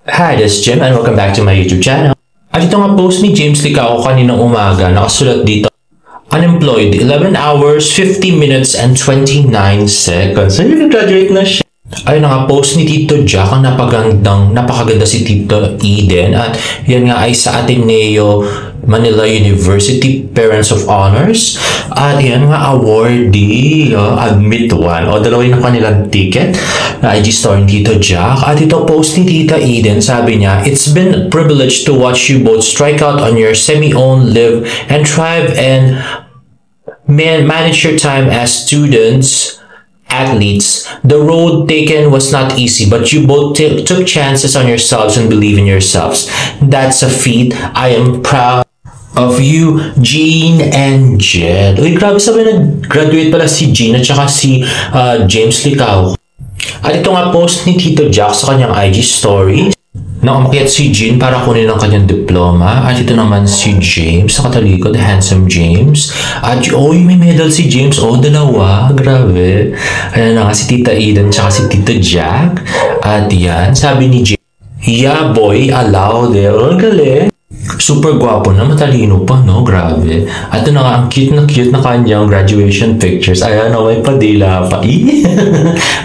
Hi, this is Jim and welcome back to my YouTube channel. At ito nga post ni James Licao kaninang umaga, nakasulat dito, unemployed, 11 hours, 50 minutes, and 29 seconds. So, graduate na siya. Ayun na nga, post ni Tito Jack, ang napakaganda si Tito Eden. At yan nga ay sa Ateneo Manila University Parents of Honors. At yan nga, awardee, admit one. O dalawa yung kanilang ticket na IG story ni Tito Jack. At ito post ni Tita Eden, sabi niya, "It's been a privilege to watch you both strike out on your semi-owned live and thrive and manage your time as students, athletes. The road taken was not easy, but you both took chances on yourselves and believe in yourselves. That's a feat. I am proud of you, Jean and Jed." Uy, grabe, sabi nag-graduate pala si Jean at saka si James Licao. At ito nga post ni Tito Jack sa kanyang IG story na umakyat si Jean para kunin ang kanyang diploma. At ito naman si James sa katalikod, handsome James. At may medal si James. Dalawa. Grabe. Ayan na nga si Tita Eden tsaka si Tito Jack. At yan, sabi ni James, "Yeah boy, allowed eh." Galing. Super gwapo na, matalino pa, no? Grabe. At ito na nga, ang cute na kanyang graduation pictures. Ayan, may padila pa.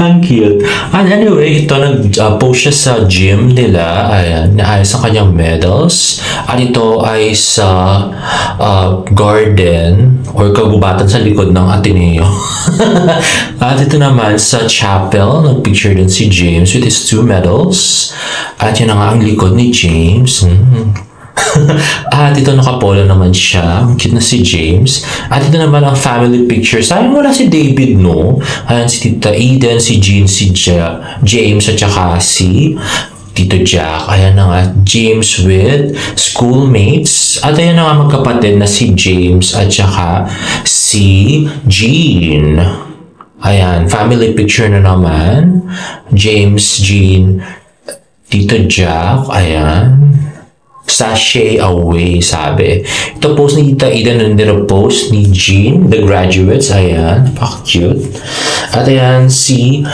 Ang cute. And anyway, ito, nag-post siya sa gym nila. Ayan, naayos ang kanyang medals. At ito ay sa garden or kagubatan sa likod ng Ateneo. At ito naman sa chapel, nag-picture din si James with his 2 medals. At yun na nga ang likod ni James. At ito nakapolo naman siya. Ang cute na si James. At ito naman ang family picture. Sayang wala si David, no? Ayan si Tita Eden, si Jean, si James, at saka si Tito Jack. Ayan na nga, James with schoolmates. At ayan na nga magkapatid na si James at saka si Jean. Ayan, family picture na naman. James, Jean, Tito Jack. Ayan. Sashay away, sabi. Ito post ni Tita Eden and then post ni Jean, the graduates. Ayan, cute. At ayan si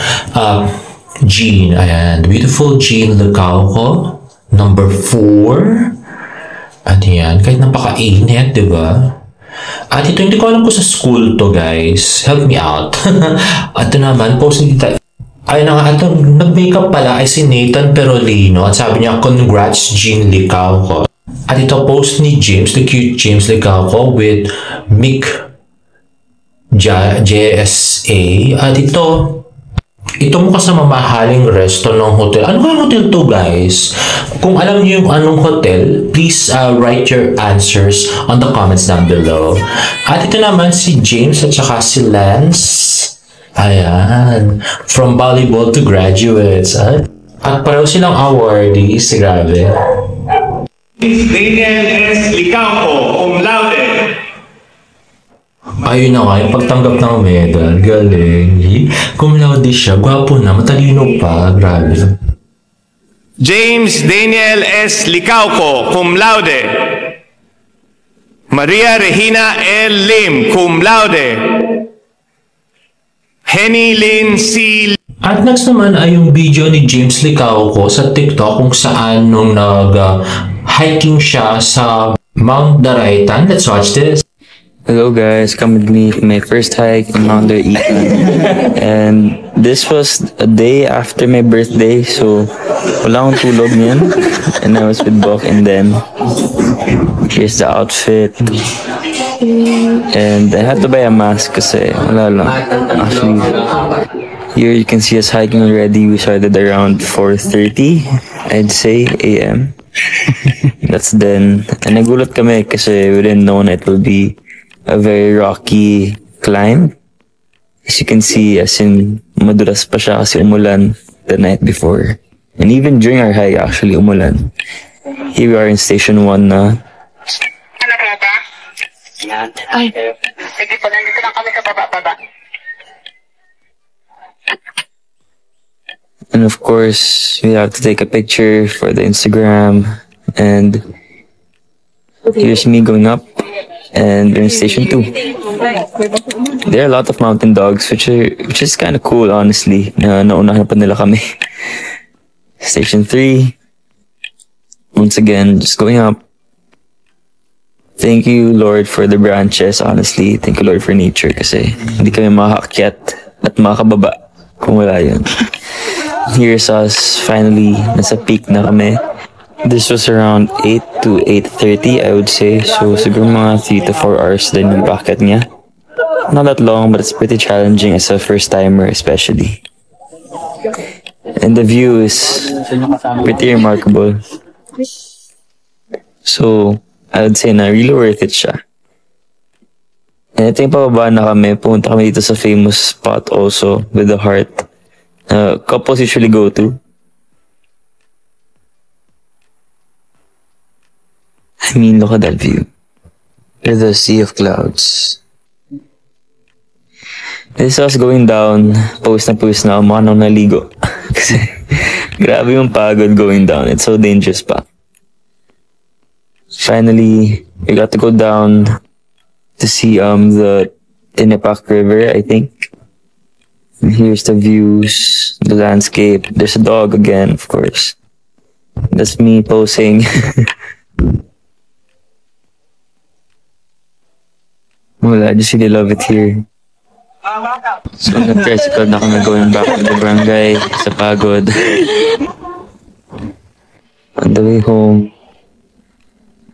Jean. Ayan, beautiful Jean Licao ko. Number 4. At ayan, kahit napaka-init, diba? At ito, hindi ko alam ko sa school to, guys. Help me out. At ito naman, post ni Tita ay na nga, ito, nag-makeup pala ay si Nathan Perolino at sabi niya, "Congrats, Jean Licao ko." At ito post ni James, the cute James Licao ko with Mick JSA. At ito mukha sa mamahaling resto ng hotel. Ano kaya hotel to, guys? Kung alam niyo yung anong hotel, please write your answers on the comments down below. At ito naman si James at saka si Lance. Ayan. From volleyball to graduates. At pareho silang awardees. Grabe. Daniel S. Licao, cum laude. Ayun na nga, yung pagtanggap ng medal. Galing. Cum laude siya. Gwapo na. Matalino pa. Grabe. James Daniel S. Licao, cum laude. Maria Regina L. Lim, cum laude. Henny Lynn C. At next naman ay yung video ni James Licao ko sa TikTok kung saan nung nag-hiking siya sa Mount Daraitan. Let's watch this. Hello guys, come with me for my first hike in Mount Daraitan. And this was a day after my birthday, so wala akong tulog niyan. And I was with Bok, and then here's the outfit. And I had to buy a mask kasi wala lang. Actually, here you can see us hiking already. We started around 4:30, I'd say, AM. That's then. And nagulat kami kasi we didn't know na it will be a very rocky climb. As you can see, as in, madulas pa siya kasi umulan the night before. And even during our hike, actually, umulan. Here we are in Station 1 na. Ay, sige po, nandito lang kami sa baba. And of course, we have to take a picture for the Instagram. And here's me going up. And we're in Station 2. There are a lot of mountain dogs, which is kind of cool, honestly. Naunahan pa nila kami. Station 3. once again, just going up. Thank you, Lord, for the branches, honestly. Thank you, Lord, for nature kasi hindi kami makakakyat at makababa kung wala yun. Here's us, finally, nasa peak na kami. This was around 8 to 8:30, I would say. So, siguro mga 3 to 4 hours din yung packet niya. Not that long, but it's pretty challenging as a first-timer, especially. And the view is pretty remarkable. So, I would say na really worth it siya. And ito yung pababa na kami. Pumunta kami dito sa famous spot also with the heart. Couples usually go to. I mean, look at that view. There's a sea of clouds. This was going down. Pawis na ako. Mukha nang naligo. Kasi grabe yung pagod going down. It's so dangerous pa. Finally, we got to go down to see the Tinapak River, I think. And here's the views, the landscape. There's a dog again, of course. That's me posing. Well, I just really love it here. So, nag-tricycle na kami going back to the barangay sa pagod. On the way home,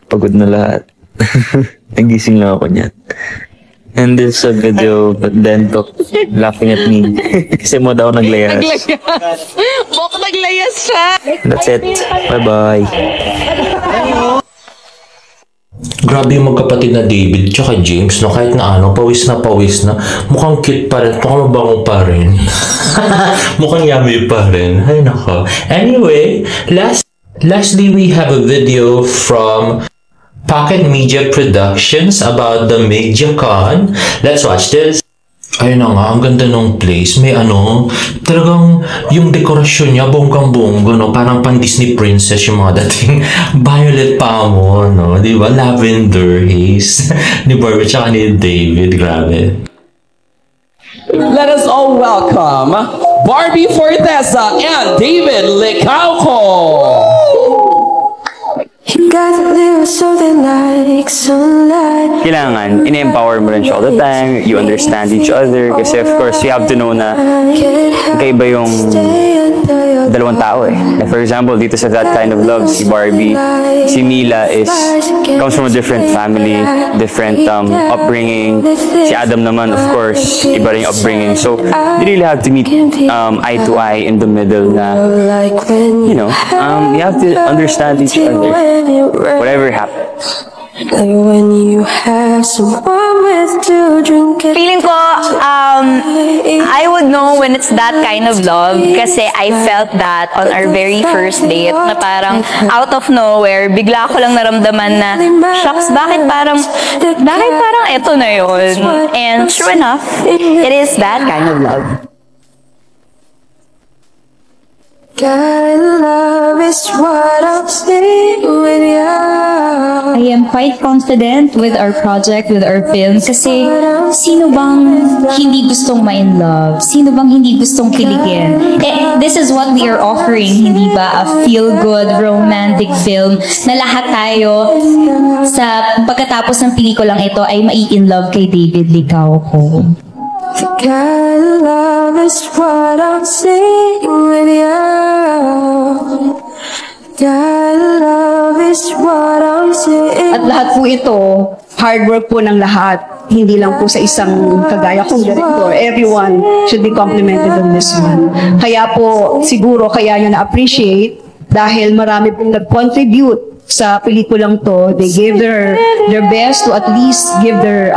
pagod na lahat. Nagising lang ako niyan. And there's a video, but then Tok laughing at me. Kasi mo daw naglayas. Bok naglayas siya! That's it. Bye-bye. Grabe yung magkapatid na David tsaka James, no? Kahit na ano, pawis na. Mukhang cute pa rin. Mukhang mabango pa rin. Mukhang yummy pa rin. Ay, nako. Anyway, lastly, we have a video from Pocket Media Productions about the MediaCon. Let's watch this. Ayun na nga, ang ganda ng place. May ano, talagang yung dekorasyon niya, bonggang-bongga, no? Parang pang Disney princess yung mga dating violet pa mo, no? Di ba? Lavender haze. Ni Barbie tsaka ni David. Grabe. Let us all welcome Barbie Fortesa and David Licauco. Kailangan, in-empower mo rin siya all the time, you understand each other, kasi of course, you have to know na magkaiba yung dalawang tao eh. Like for example, dito sa That Kind of Love, si Barbie, si Mila comes from a different family, different upbringing. Si Adam naman, of course, iba rin yung upbringing. So, you really have to meet eye to eye in the middle na, you know, you have to understand each other. Whatever happens. When you have someone with to drink it. Feeling ko, I would know when it's that kind of love kasi I felt that on our very first date na parang out of nowhere, bigla ko lang naramdaman na, shucks, bakit parang eto na yun? And sure enough, it is that kind of love. God, love is what I'm saying with you. I am quite confident with our project, with our film, kasi sino bang hindi gustong ma-in love? Sino bang hindi gustong kiligin? This is what we are offering, hindi ba? A feel-good, romantic film na lahat tayo sa pagkatapos ng pelikulang ito ay mai-in love kay David Licauco. God, love is what I'm saying with you. God, love is what I'm saying. At lahat po ito, hard work po ng lahat. Hindi lang po sa isang kagaya kong director. Everyone should be complimented on this one. Kaya po, siguro kaya nyo na-appreciate dahil marami pong nag-contribute sa pelikulang to. They gave their best to at least give their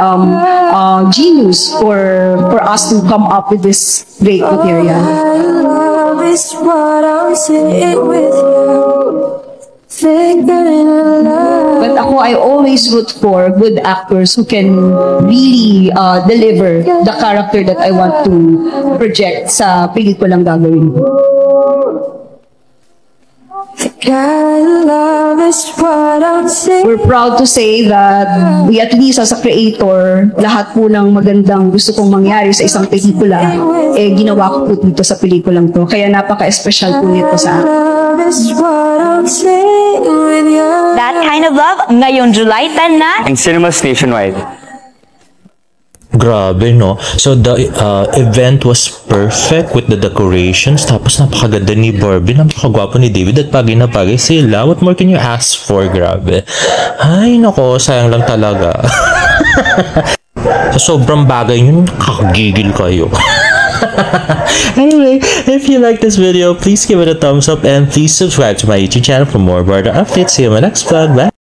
genius for us to come up with this great material. Love is what I'm saying with you. But ako, I always root for good actors who can really deliver the character that I want to project sa pelikulang gagawin ko. We're proud to say that we, at least as a creator, lahat po ng magandang gusto kong mangyari sa isang pelikula, ginawa ko po dito sa pelikulang to. Kaya napaka-espesyal po nito sa akin. Kind of Love ngayong July 10 na. In cinemas nationwide. Grabe, no? So, the event was perfect with the decorations. Tapos, napakaganda ni Barbie. Napakagwapo ni David. At pagi na pagi sila. What more can you ask for? Grabe. Ay, nako. Sayang lang talaga. So, sobrang bagay yun. Kakagigil kayo. Anyway, if you like this video, please give it a thumbs up. And please subscribe to my YouTube channel for more Barda updates. See you in my next vlog. Bye!